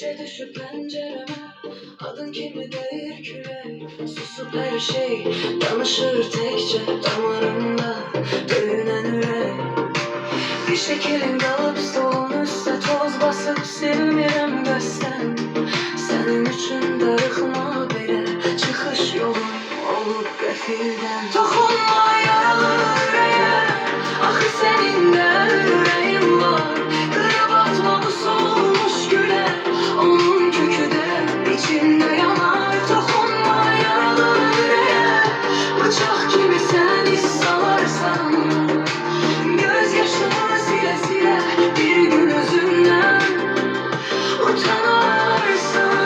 Gece düşüp pencereme, adın kimi değil kürek. Susup her şey danışır tekçe, damarımda dövünen yürek. Bir şekilin dalıp stolun üstte toz basıp silmirim gözden. Senin için darıkma bile çıkış yolum olup gafilden. Dokunma yaralı yüreğe, ah senin de yüreğin var. Kırıp atma bu solmuş güle, onun kökü de içinde yanar. Dokunma yaralı yüreğe, bıçak gibi sen salarsan. Gözyaşımı sile sile bir gün özümden utanarsın.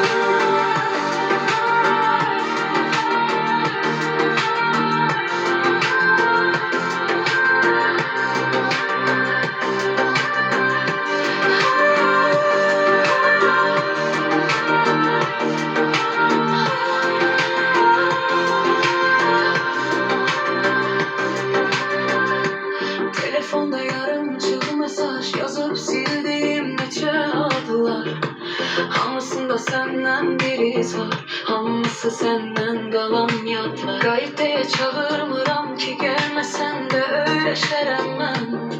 Telefonda yarımçı mesaj yazıp sildiğim nece adlar. Hamısında senden bir iz var, hamısı senden kalan yadlar. Gaydeye çağırmıram ki gelmesen de öyle şeremem.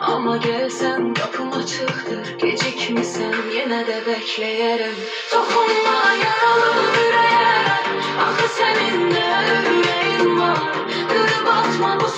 Ama gelsen kapım açıktır, gecikmişsen yine de bekleyerim. Dokunma yaralı yüreğe, ah senin de yüreğin var. Kırıp atma bu